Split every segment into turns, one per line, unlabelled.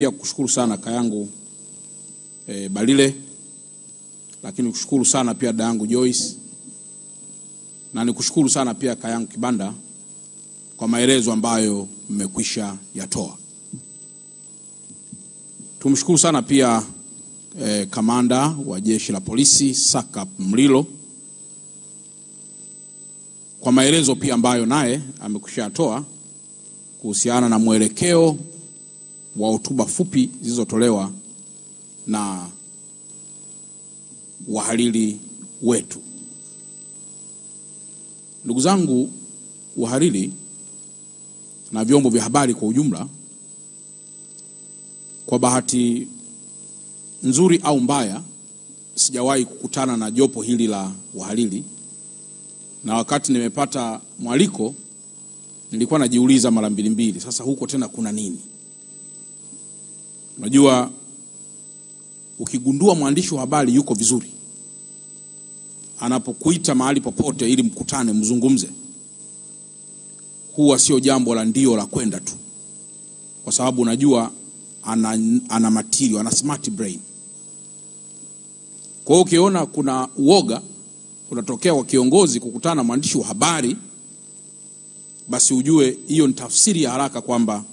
Pia kushukuru sana kayangu Balile, lakini kushukuru sana pia dadangu Joyce, na nikushukuru sana pia kayangu Kibanda kwa maelezo ambayo mmekwisha yatoa. Tumshukuru sana pia kamanda wa jeshi la polisi Sakap Mlilo kwa maelezo pia ambayo naye amekwisha yatoa kuhusiana na mwelekeo wa hotuba fupi zilizotolewa na wahariri wetu. Ndugu zangu wahariri na vyombo vya habari kwa ujumla, kwa bahati nzuri au mbaya sijawahi kukutana na jopo hili la wahariri, na wakati nimepata mwaliko nilikuwa najiuliza mara mbili, sasa huko tena kuna nini? Unajua, ukigundua mwandishi wa habari yuko vizuri, anapokuita mahali popote ili mkutane mzungumze, huwa sio jambo la ndio la kwenda tu, kwa sababu unajua ana material, ana smart brain. Kwa hiyo ukiona kuna uoga unatokea kwa kiongozi kukutana na mwandishi wa habari, basi ujue hiyo ni tafsiri ya haraka kwamba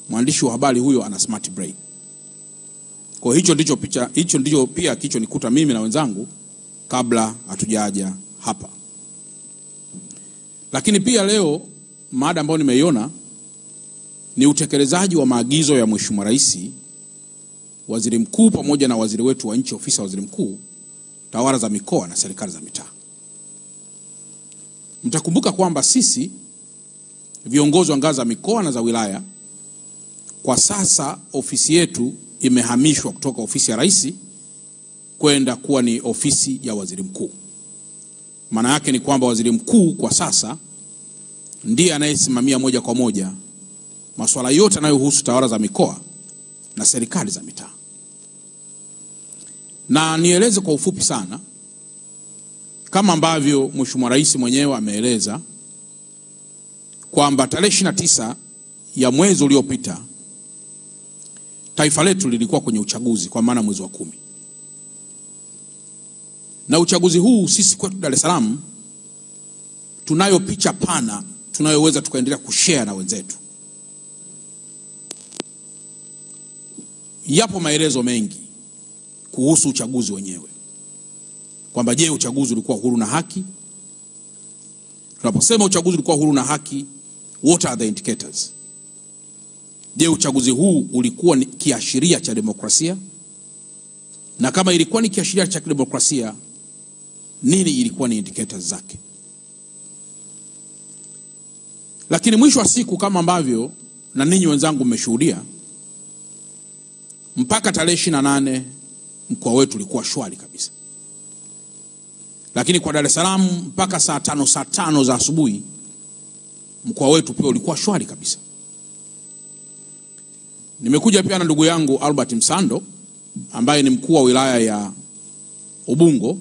mwandishi wa habari huyo ana smart brain. Kwa hicho ndicho pia kicho nikuta mimi na wenzangu kabla hatujaja hapa. Lakini pia leo mada ambayo nimeiona ni utekelezaji wa maagizo ya Mheshimiwa Rais, Waziri Mkuu pamoja na waziri wetu wa nchi ofisi ya Waziri Mkuu, tawala za mikoa na serikali za mitaa. Mtakumbuka kwamba sisi viongozi wa ngazi za mikoa na za wilaya, kwa sasa ofisi yetu imehamishwa kutoka ofisi ya Rais kwenda kuwa ni ofisi ya Waziri Mkuu. Maana yake ni kwamba Waziri Mkuu kwa sasa ndiye anayesimamia moja kwa moja masuala yote yanayohusu tawala za mikoa na serikali za mitaa. Na nieleze kwa ufupi sana, kama ambavyo Mheshimiwa Rais mwenyewe ameeleza kwamba tarehe 29 ya mwezi uliopita taifa letu lilikuwa kwenye uchaguzi, kwa maana mwezi wa 10. Na uchaguzi huu sisi kwetu Dar es Salaam tunayo picha pana tunayoweza tukaendelea kushare na wenzetu. Yapo maelezo mengi kuhusu uchaguzi wenyewe, kwamba je, uchaguzi ulikuwa huru na haki? Tunaposema uchaguzi ulikuwa huru na haki, what are the indicators? Je, uchaguzi huu ulikuwa ni kiashiria cha demokrasia? Na kama ilikuwa ni kiashiria cha demokrasia, nini ilikuwa ni indicators zake? Lakini mwisho wa siku, kama ambavyo na ninyi wenzangu mmeshuhudia, mpaka tarehe 28 mkoa wetu ulikuwa shwari kabisa. Lakini kwa Dar es Salaam mpaka saa 5 za asubuhi mkoa wetu pia ulikuwa shwari kabisa. Nimekuja pia na ndugu yangu Albert Msando ambaye ni mkuu wa wilaya ya Ubungo,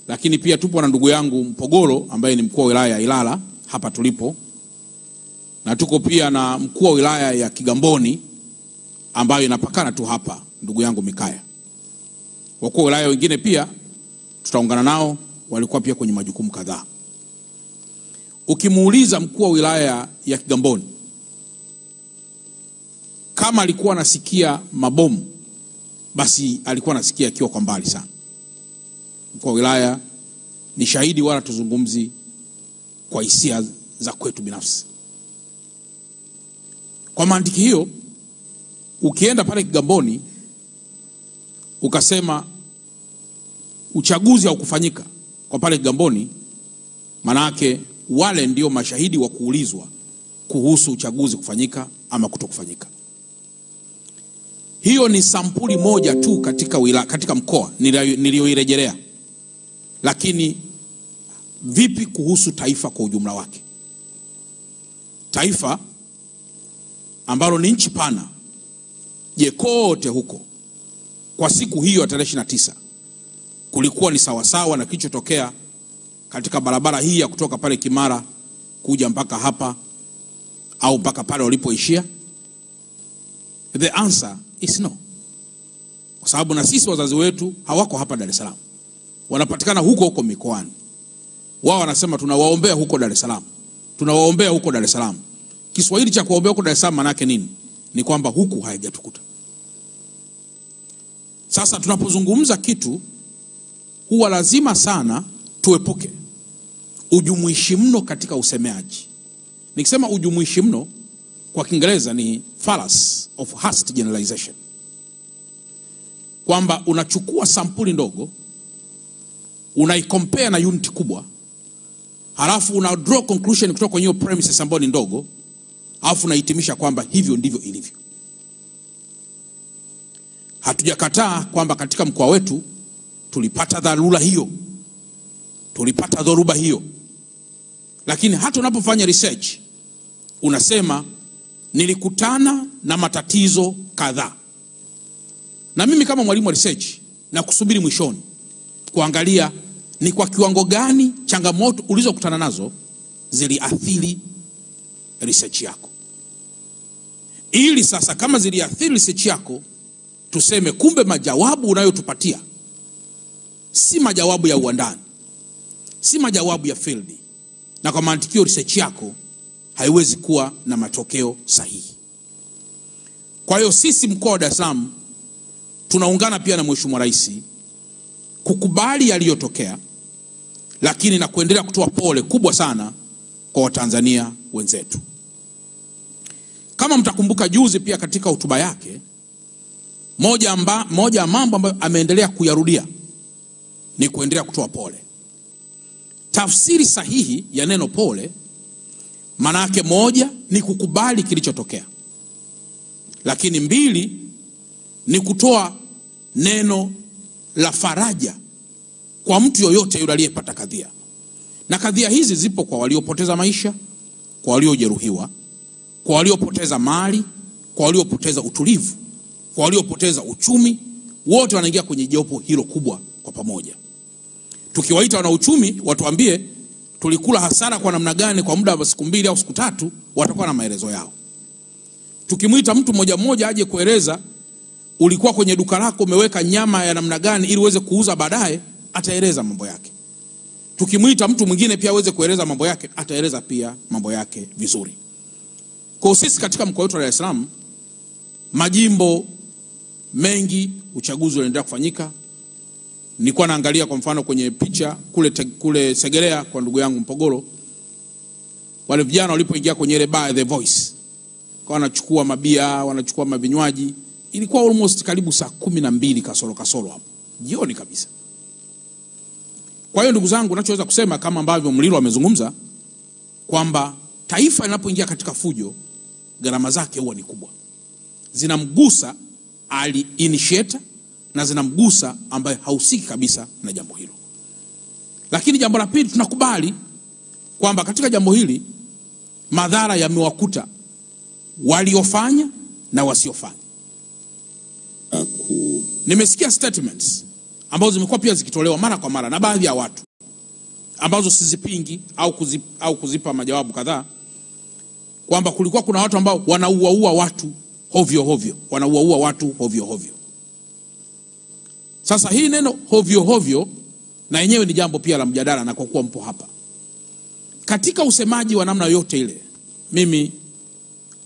lakini pia tupo na ndugu yangu Mpogolo ambaye ni mkuu wa wilaya ya Ilala hapa tulipo, na tuko pia na mkuu wa wilaya ya Kigamboni ambayo inapakana tu hapa, ndugu yangu Mikaya. Wakuu wa wilaya wengine pia tutaungana nao, walikuwa pia kwenye majukumu kadhaa. Ukimuuliza mkuu wa wilaya ya Kigamboni kama alikuwa anasikia mabomu, basi alikuwa anasikia akiwa kwa mbali sana. Mkuu wa wilaya ni shahidi, wala tuzungumzi kwa hisia za kwetu binafsi. Kwa mantiki hiyo, ukienda pale Kigamboni ukasema uchaguzi haukufanyika kwa pale Kigamboni, manake wale ndio mashahidi wa kuulizwa kuhusu uchaguzi kufanyika ama kutokufanyika. Hiyo ni sampuli moja tu katika mkoa niliyoirejelea. Lakini vipi kuhusu taifa kwa ujumla wake? Taifa ambalo ni nchi pana, je, kote huko kwa siku hiyo ya tarehe 29 kulikuwa ni sawasawa na kilichotokea katika barabara hii ya kutoka pale Kimara kuja mpaka hapa au mpaka pale walipoishia? The answer is no. Kwa sababu na sisi wazazi wetu hawako hapa Dar es Salaam. Wanapatikana huko mikoani. Wao wanasema tunawaombea huko Dar es Salaam. Tunawaombea huko Dar es Salaam. Kiswahili cha kuombea huko Dar es Salaam maana yake nini? Ni kwamba huku haijatukuta. Sasa tunapozungumza kitu huwa lazima sana tuepuke ujumuishi mno katika usemeaji. Nikisema ujumuishi mno kwa Kiingereza ni fallacy of hasty generalization. Kwamba unachukua sampuli ndogo, unaicompare na unit kubwa, halafu una draw conclusion kutoka kwenye premises ambayo ni ndogo, halafu unahitimisha kwamba hivyo ndivyo ilivyo. Hatujakataa kwamba katika mkoa wetu tulipata dharura hiyo, tulipata dhoruba hiyo. Lakini hata unapofanya research unasema nilikutana na matatizo kadhaa. Na mimi kama mwalimu wa research na kusubiri mwishoni kuangalia ni kwa kiwango gani changamoto ulizokutana nazo ziliathiri research yako. Ili sasa kama ziliathiri research yako, tuseme kumbe majawabu unayotupatia si majawabu ya uandani, si majawabu ya field, na kwa mantikio research yako haiwezi kuwa na matokeo sahihi. Kwa hiyo sisi mkoa wa Dar es Salaam tunaungana pia na Mheshimiwa Rais kukubali yaliyotokea, lakini na kuendelea kutoa pole kubwa sana kwa Watanzania wenzetu. Kama mtakumbuka juzi pia katika hotuba yake, moja ya mambo ambayo ameendelea kuyarudia ni kuendelea kutoa pole. Tafsiri sahihi ya neno pole maana yake moja ni kukubali kilichotokea, lakini mbili ni kutoa neno la faraja kwa mtu yoyote yule aliyepata kadhia. Na kadhia hizi zipo kwa waliopoteza maisha, kwa waliojeruhiwa, kwa waliopoteza mali, kwa waliopoteza utulivu, kwa waliopoteza uchumi. Wote wanaingia kwenye jopo hilo kubwa kwa pamoja. Tukiwaita wana uchumi watuambie tulikula hasara kwa namna gani kwa muda wa siku 2 au siku 3, watakuwa na maelezo yao. Tukimuita mtu mmoja aje kueleza ulikuwa kwenye duka lako umeweka nyama ya namna gani ili uweze kuuza baadaye, ataeleza mambo yake. Tukimuita mtu mwingine pia aweze kueleza mambo yake, ataeleza pia mambo yake vizuri. Kwa sisi katika mkoa wetu wa Dar es Salaam, majimbo mengi uchaguzi unaendelea kufanyika. Nilikuwa naangalia kwa mfano kwenye picha kule Segerea kwa ndugu yangu Mpogolo, wale vijana walipoingia kwenye ile bar The Voice, kwa wanachukua mabia, wanachukua mavinywaji. Ilikuwa almost karibu saa 12 kasoro hapo jioni kabisa. Kwa hiyo ndugu zangu, ninachoweza kusema kama ambavyo Mlilo amezungumza kwamba taifa linapoingia katika fujo, gharama zake huwa ni kubwa. Zinamgusa initiator na zinamgusa ambaye hausiki kabisa na jambo hilo. Lakini jambo la pili, tunakubali kwamba katika jambo hili madhara yamewakuta waliofanya na wasiofanya. Nimesikia statements ambazo zimekuwa pia zikitolewa mara kwa mara na baadhi ya watu ambazo sizipingi au kuzipa majawabu kadhaa, kwamba kulikuwa kuna watu ambao wanauaua watu hovyo. Sasa hii neno hovyo na yenyewe ni jambo pia la mjadala, na kwa kuwa mpo hapa katika usemaji wa namna yote ile, mimi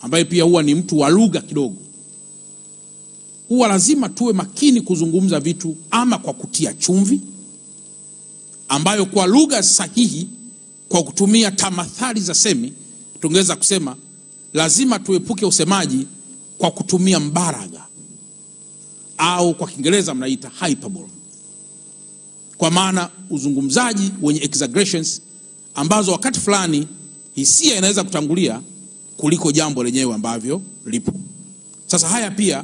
ambaye pia huwa ni mtu wa lugha kidogo, huwa lazima tuwe makini kuzungumza vitu ama kwa kutia chumvi, ambayo kwa lugha sahihi, kwa kutumia tamathali za semi, tungeweza kusema lazima tuepuke usemaji kwa kutumia mbaraga, au kwa Kiingereza mnaita hyperbole, kwa maana uzungumzaji wenye exaggerations ambazo wakati fulani hisia inaweza kutangulia kuliko jambo lenyewe ambavyo lipo. Sasa haya pia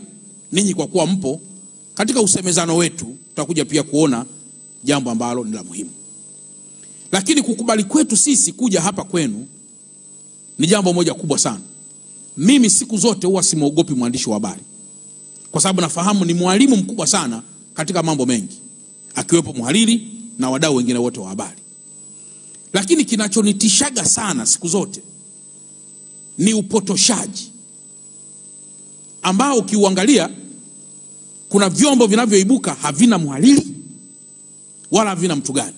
ninyi kwa kuwa mpo katika usemezano wetu, tutakuja pia kuona jambo ambalo ni la muhimu. Lakini kukubali kwetu sisi kuja hapa kwenu ni jambo moja kubwa sana. Mimi siku zote huwa simuogopi mwandishi wa habari, kwa sababu nafahamu ni mwalimu mkubwa sana katika mambo mengi, akiwepo mhariri na wadau wengine wote wa habari. Lakini kinachonitishaga sana siku zote ni upotoshaji ambao ukiuangalia kuna vyombo vinavyoibuka havina mhariri wala havina mtu gani.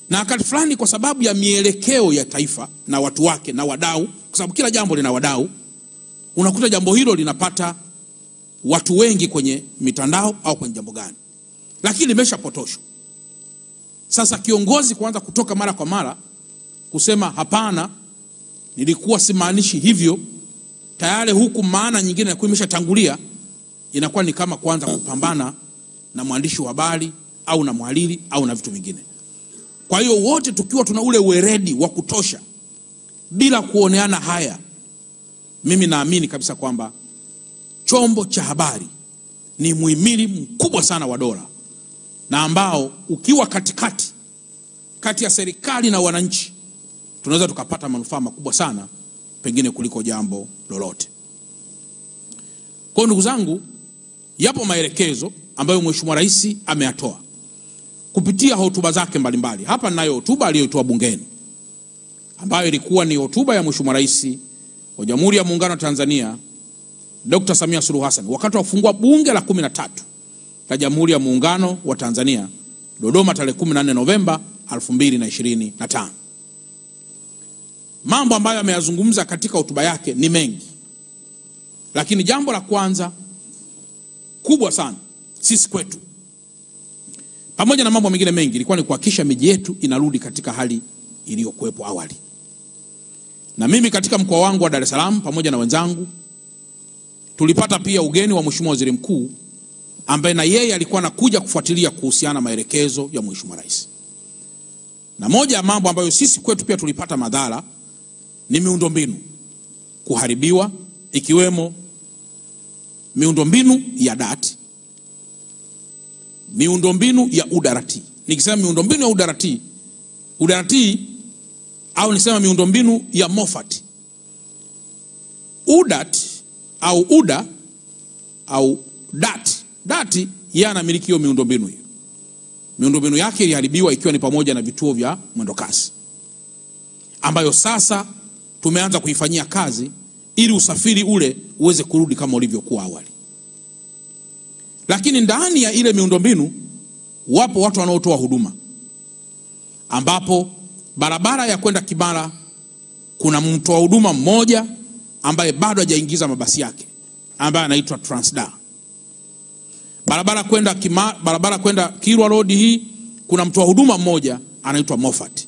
Na wakati fulani kwa sababu ya mielekeo ya taifa na watu wake na wadau, kwa sababu kila jambo lina wadau, unakuta jambo hilo linapata watu wengi kwenye mitandao au kwenye jambo gani. Lakini limeshapotoshwa. Sasa kiongozi kuanza kutoka mara kwa mara kusema hapana, nilikuwa simaanishi hivyo, tayari huku maana nyingine inakuwa imeshatangulia, inakuwa ni kama kuanza kupambana na mwandishi wa habari au na mhariri au na vitu vingine. Kwa hiyo wote tukiwa tuna ule weredi wa kutosha bila kuoneana haya, mimi naamini kabisa kwamba chombo cha habari ni muhimili mkubwa sana wa dola, na ambao ukiwa kati ya serikali na wananchi, tunaweza tukapata manufaa makubwa sana pengine kuliko jambo lolote. Kwa ndugu zangu, yapo maelekezo ambayo Mheshimiwa Rais ameyatoa kupitia hotuba zake mbalimbali. Hapa ninayo hotuba aliyotoa bungeni, ambayo ilikuwa ni hotuba ya Mheshimiwa Rais wa Jamhuri ya Muungano wa Tanzania Dr. Samia Suluhu Hassan wakati wa kufungua bunge la 13 la Jamhuri ya Muungano wa Tanzania Dodoma tarehe 14 Novemba 2025. Mambo ambayo ameyazungumza katika hotuba yake ni mengi. Lakini jambo la kwanza kubwa sana sisi kwetu, pamoja na mambo mengine mengi, ilikuwa ni kuhakikisha miji yetu inarudi katika hali iliyokuwepo awali. Na mimi katika mkoa wangu wa Dar es Salaam pamoja na wenzangu tulipata pia ugeni wa Mheshimiwa Waziri Mkuu, ambaye na yeye alikuwa anakuja kufuatilia kuhusiana na maelekezo ya Mheshimiwa Rais. Na moja ya mambo ambayo sisi kwetu pia tulipata madhara ni miundombinu kuharibiwa, ikiwemo miundombinu ya dati, miundombinu ya udarati. Nikisema miundombinu ya udarati au nisema miundombinu ya Moffat. Udat au uda au dati yana miliki hiyo miundombinu hiyo. Miundombinu yake iliharibiwa, ikiwa ni pamoja na vituo vya mwendokasi, ambayo sasa tumeanza kuifanyia kazi ili usafiri ule uweze kurudi kama ulivyokuwa awali. Lakini ndani ya ile miundombinu wapo watu wanaotoa huduma, ambapo barabara ya kwenda Kimara kuna mtoa huduma mmoja ambaye bado hajaingiza mabasi yake, ambaye anaitwa Transda. Barabara kwenda Kilwa Road hii kuna mtoa huduma mmoja anaitwa Moffat.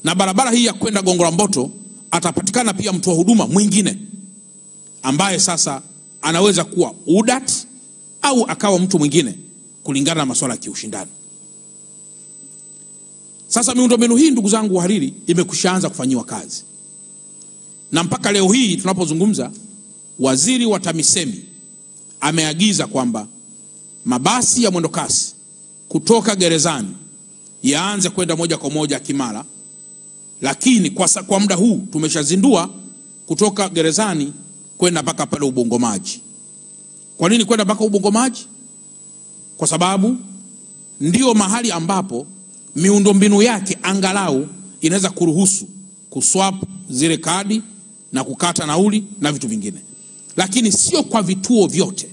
Na barabara hii ya kwenda Gongo la Mboto atapatikana pia mtoa huduma mwingine ambaye sasa anaweza kuwa UDAT au akawa mtu mwingine kulingana na masuala ya kiushindani. Sasa miundombinu hii ndugu zangu wahariri imekushaanza kufanyiwa kazi. Na mpaka leo hii tunapozungumza, Waziri wa TAMISEMI ameagiza kwamba mabasi ya mwendokasi kutoka gerezani yaanze kwenda moja kwa moja Kimara. Lakini kwa muda huu tumeshazindua kutoka gerezani kwenda mpaka pale Ubungo Maji. Kwa nini kwenda mpaka Ubungo Maji? Kwa sababu ndio mahali ambapo miundombinu yake angalau inaweza kuruhusu kuswap zile kadi na kukata nauli na vitu vingine. Lakini sio kwa vituo vyote.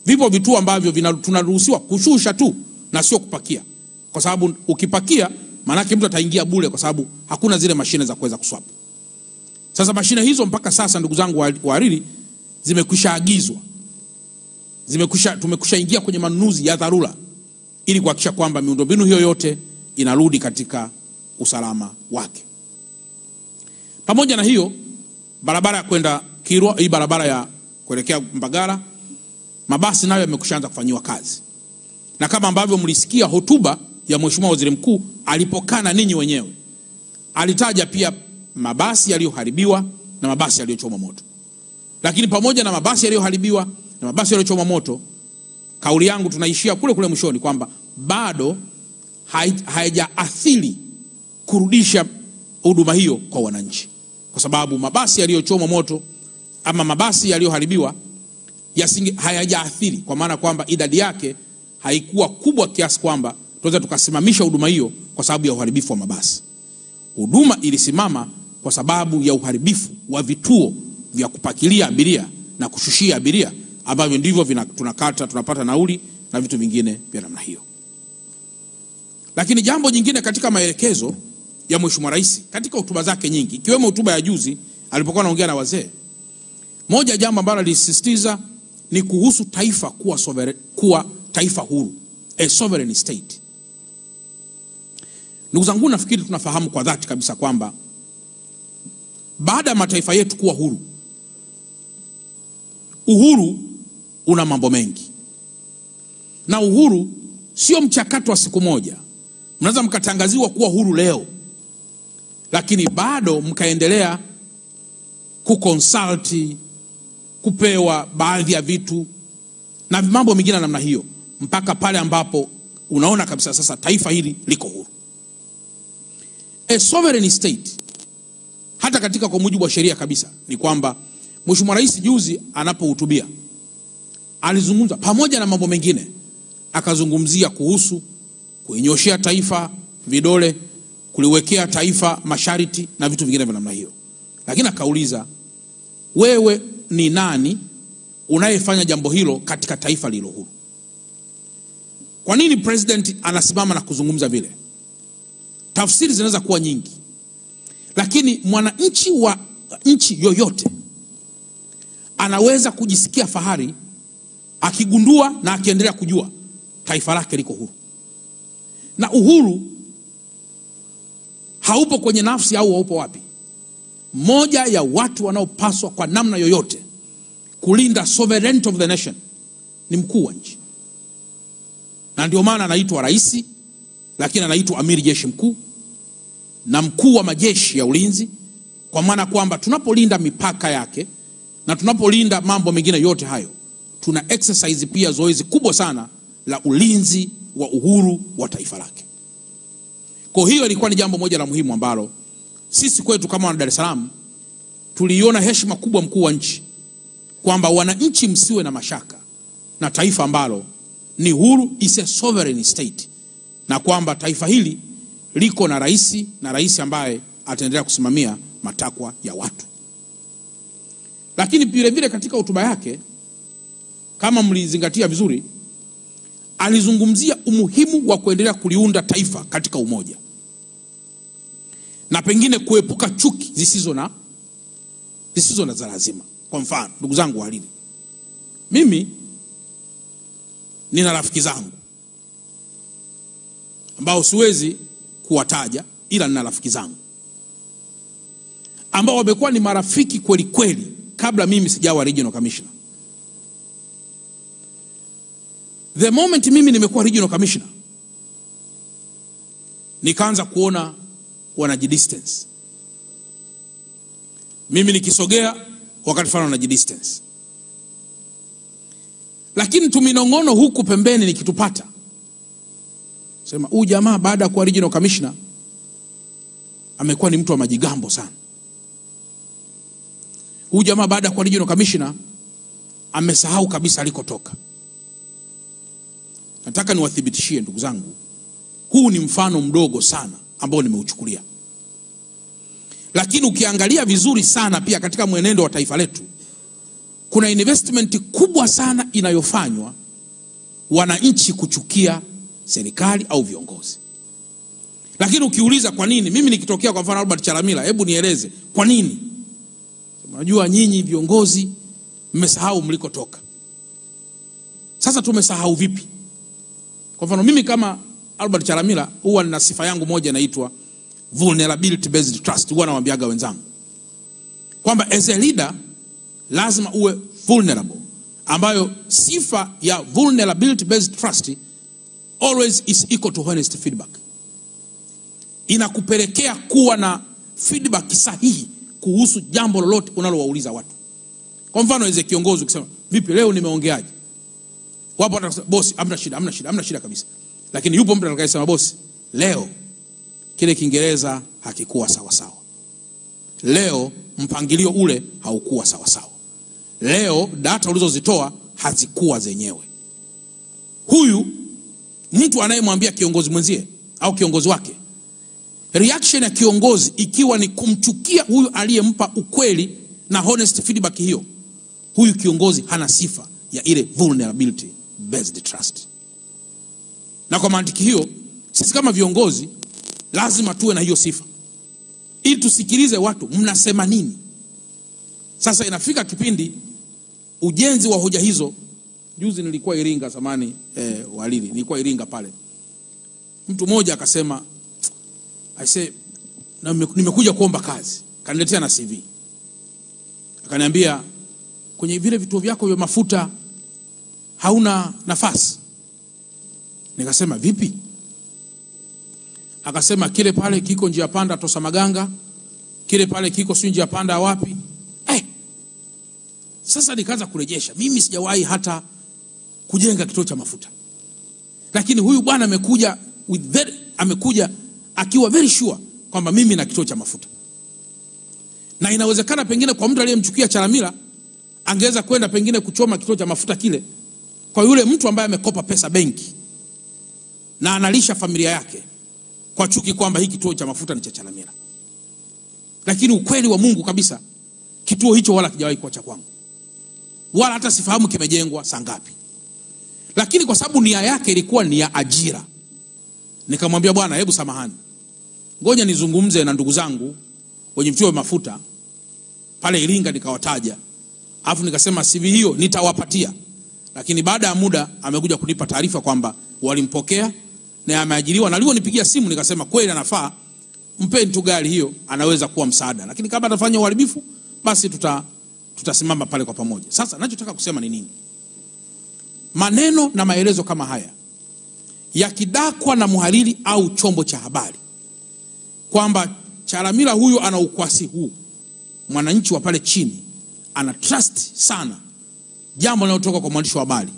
Vipo vituo ambavyo tunaruhusiwa kushusha tu na sio kupakia. Kwa sababu ukipakia manake mtu ataingia bure, kwa sababu hakuna zile mashine za kuweza kuswap. Sasa mashine hizo mpaka sasa ndugu zangu wahariri zimekwishaagizwa. Tumekwishaingia kwenye manunuzi ya dharura ili kuhakikisha kwamba miundombinu hiyo yote inarudi katika usalama wake. Pamoja na hiyo, barabara ya kwenda Kilwa, hii barabara ya kuelekea Mbagala, mabasi nayo yamekushaanza kufanyiwa kazi. Na kama ambavyo mlisikia hotuba ya Mheshimiwa Waziri Mkuu alipokaa na ninyi wenyewe, alitaja pia mabasi yaliyoharibiwa na mabasi yaliyochomwa moto. Lakini pamoja na mabasi yaliyoharibiwa na mabasi yaliyochomwa moto, kauli yangu tunaishia kule mwishoni kwamba bado haijaathiri kurudisha huduma hiyo kwa wananchi. Kwa sababu mabasi yaliyochomwa moto ama mabasi yaliyoharibiwa hayajaathiri, kwa maana kwamba idadi yake haikuwa kubwa kiasi kwamba tunaweza tukasimamisha huduma hiyo kwa sababu ya uharibifu wa mabasi. Huduma ilisimama kwa sababu ya uharibifu wa vituo vya kupakilia abiria na kushushia abiria, ambavyo ndivyo tunapata nauli na vitu vingine vya namna hiyo. Lakini jambo jingine katika maelekezo ya Mheshimiwa Rais katika hotuba zake nyingi, ikiwemo hotuba ya juzi alipokuwa anaongea na wazee, moja jambo ambalo alisisitiza ni kuhusu taifa kuwa taifa huru, a sovereign state. Ndugu zangu, nafikiri tunafahamu kwa dhati kabisa kwamba baada ya mataifa yetu kuwa huru, uhuru una mambo mengi. Na uhuru sio mchakato wa siku moja. Mnaweza mkatangaziwa kuwa huru leo, lakini bado mkaendelea kuconsulti, kupewa baadhi ya vitu na mambo mengine namna hiyo, mpaka pale ambapo unaona kabisa sasa taifa hili liko huru. A sovereign state, hata katika kwa mujibu wa sheria kabisa, ni kwamba Mheshimiwa Rais juzi anapohutubia alizungumza pamoja na mambo mengine, akazungumzia kuhusu kuinyoshea taifa vidole, kuliwekea taifa masharti na vitu vingine vya namna hiyo. Lakini akauliza, wewe ni nani unayefanya jambo hilo katika taifa lilo huru? Kwa nini president anasimama na kuzungumza vile? Tafsiri zinaweza kuwa nyingi, lakini mwananchi wa nchi yoyote anaweza kujisikia fahari akigundua na akiendelea kujua taifa lake liko huru. Na uhuru haupo kwenye nafsi au haupo wapi. Moja ya watu wanaopaswa kwa namna yoyote kulinda sovereignty of the nation ni mkuu wa nchi. Na ndio maana anaitwa rais, lakini anaitwa amiri jeshi mkuu na mkuu wa majeshi ya ulinzi, kwa maana kwamba tunapolinda mipaka yake na tunapolinda mambo mengine yote hayo, tuna exercise pia zoezi kubwa sana la ulinzi wa uhuru wa taifa lake. Kwa hiyo ilikuwa ni jambo moja la muhimu ambalo sisi kwetu kama wana Dar es Salaam tuliona heshima kubwa mkuu wa nchi, kwamba wananchi msiwe na mashaka na taifa ambalo ni huru, is a sovereign state, na kwamba taifa hili liko na rais ambaye ataendelea kusimamia matakwa ya watu. Lakini vile vile katika hotuba yake, kama mlizingatia vizuri, alizungumzia umuhimu wa kuendelea kuliunda taifa katika umoja, na pengine kuepuka chuki zisizo na za lazima. Kwa mfano, ndugu zangu wahariri, mimi nina rafiki zangu ambao siwezi kuwataja, ila nina rafiki zangu ambao wamekuwa ni marafiki kweli kweli kabla mimi sijawa regional commissioner. The moment mimi nimekuwa regional commissioner, nikaanza kuona wanajidistance. Mimi nikisogea wakati fulani wanajidistance. Lakini tuminongono huku pembeni nikitupata, sema huyu jamaa baada ya kuwa regional commissioner amekuwa ni mtu wa majigambo sana. Huyu jamaa baada ya kuwa regional commissioner amesahau kabisa alikotoka. Nataka niwathibitishie ndugu zangu, huu ni mfano mdogo sana ambao nimeuchukulia. Lakini ukiangalia vizuri sana pia katika mwenendo wa taifa letu, kuna investment kubwa sana inayofanywa wananchi kuchukia serikali au viongozi. Lakini ukiuliza kwa nini, mimi nikitokea kwa mfano Albert Chalamila, hebu nieleze kwa nini? Unajua nyinyi viongozi mmesahau mlikotoka. Sasa tumesahau vipi? Kwa mfano mimi kama Albert Chalamila huwa nina sifa yangu moja inaitwa vulnerability based trust. Huwa nawaambiaga wenzangu kwamba as a leader lazima uwe vulnerable, ambayo sifa ya vulnerability based trust always is equal to honest feedback. Inakupelekea kuwa na feedback sahihi kuhusu jambo lolote unalowauliza watu. Kwa mfano as a kiongozi ukisema, vipi leo nimeongeaje? Wapo watasema, boss, hamna shida kabisa. Lakini yupo mtu atakayesema, boss, leo kile Kiingereza hakikuwa sawa sawa. Leo mpangilio ule haukuwa sawa sawa. Leo data ulizozitoa hazikuwa zenyewe. Huyu mtu anayemwambia kiongozi mwenzie au kiongozi wake, reaction ya kiongozi ikiwa ni kumchukia huyu aliyempa ukweli na honest feedback hiyo, huyu kiongozi hana sifa ya ile vulnerability based trust. Na kwa mantiki hiyo, sisi kama viongozi lazima tuwe na hiyo sifa, ili tusikilize watu mnasema nini. Sasa inafika kipindi ujenzi wa hoja hizo. Juzi nilikuwa Iringa zamani, Walili, nilikuwa Iringa pale. Mtu mmoja akasema, nimekuja kuomba kazi. Kaniletea na CV. Akaniambia, kwenye vile vituo vyako vya mafuta hauna nafasi. Nikasema, vipi? Akasema, kile pale kiko njia panda Tosa Maganga, kile pale kiko si njia panda wapi. Sasa nikaanza kurejesha, mimi sijawahi hata kujenga kituo cha mafuta. Lakini huyu bwana amekuja akiwa very sure kwamba mimi na kituo cha mafuta. Na inawezekana pengine kwa mtu aliyemchukia Chalamila angeweza kwenda pengine kuchoma kituo cha mafuta kile kwa yule mtu ambaye amekopa pesa benki na analisha familia yake kwa chuki kwamba hiki kituo cha mafuta ni cha Chalamila. Lakini ukweli wa Mungu kabisa, kituo hicho wala kijawahi kuwa cha kwangu, wala hata sifahamu kimejengwa saa ngapi. Lakini kwa sababu nia yake ilikuwa ni ya ajira, nikamwambia, bwana, hebu samahani, ngoja nizungumze na ndugu zangu wenye vituo vya mafuta pale Iringa. Nikawataja, alafu nikasema CV hiyo nitawapatia. Lakini baada ya muda amekuja kunipa taarifa kwamba walimpokea na ameajiriwa, na alionipigia simu nikasema kweli anafaa, mpeni tu gari hiyo, anaweza kuwa msaada. Lakini kama atafanya uharibifu, basi tutasimama pale kwa pamoja. Sasa ninachotaka kusema ni nini? Maneno na maelezo kama haya yakidakwa na muhariri au chombo cha habari kwamba Chalamila huyu ana ukwasi huu, mwananchi wa pale chini ana trust sana jambo linalotoka kwa mwandishi wa habari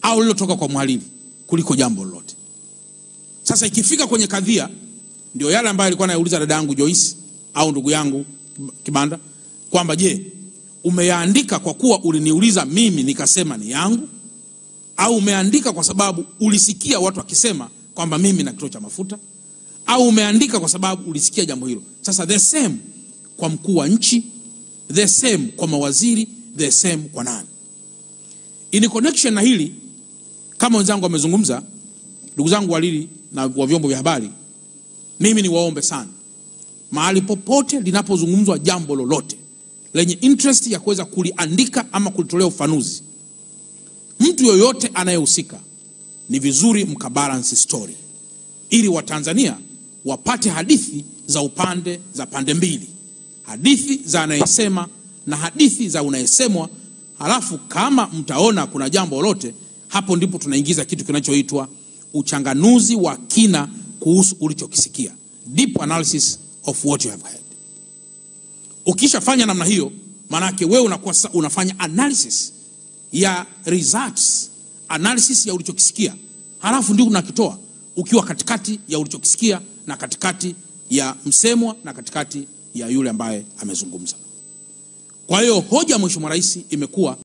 au lilotoka kwa muhariri kuliko jambo lolote. Sasa ikifika kwenye kadhia, ndio yale ambayo alikuwa anauliza dada yangu Joyce au ndugu yangu Kibanda kwamba, je, umeandika kwa kuwa uliniuliza mimi nikasema ni yangu, au umeandika kwa sababu ulisikia watu wakisema kwamba mimi na kituo cha mafuta, au umeandika kwa sababu ulisikia jambo hilo? Sasa the same kwa mkuu wa nchi, the same kwa mawaziri, the same kwa nani. In connection na hili, kama wenzangu wamezungumza, ndugu zangu Walili na wa vyombo vya habari, mimi ni waombe sana, mahali popote linapozungumzwa jambo lolote lenye interest ya kuweza kuliandika ama kulitolea ufanuzi, mtu yoyote anayehusika, ni vizuri mkabalance story, ili Watanzania wapate hadithi za pande mbili, hadithi za anayesema na hadithi za unayesemwa. Halafu kama mtaona kuna jambo lolote, hapo ndipo tunaingiza kitu kinachoitwa uchanganuzi wa kina kuhusu ulichokisikia, deep analysis of what you have heard. Ukishafanya namna hiyo, manake wewe unakuwa unafanya analysis ya results, analysis ya ulichokisikia, halafu ndio unakitoa ukiwa katikati ya ulichokisikia na katikati ya msemwa na katikati ya yule ambaye amezungumza. Kwa hiyo hoja Mheshimiwa Rais imekuwa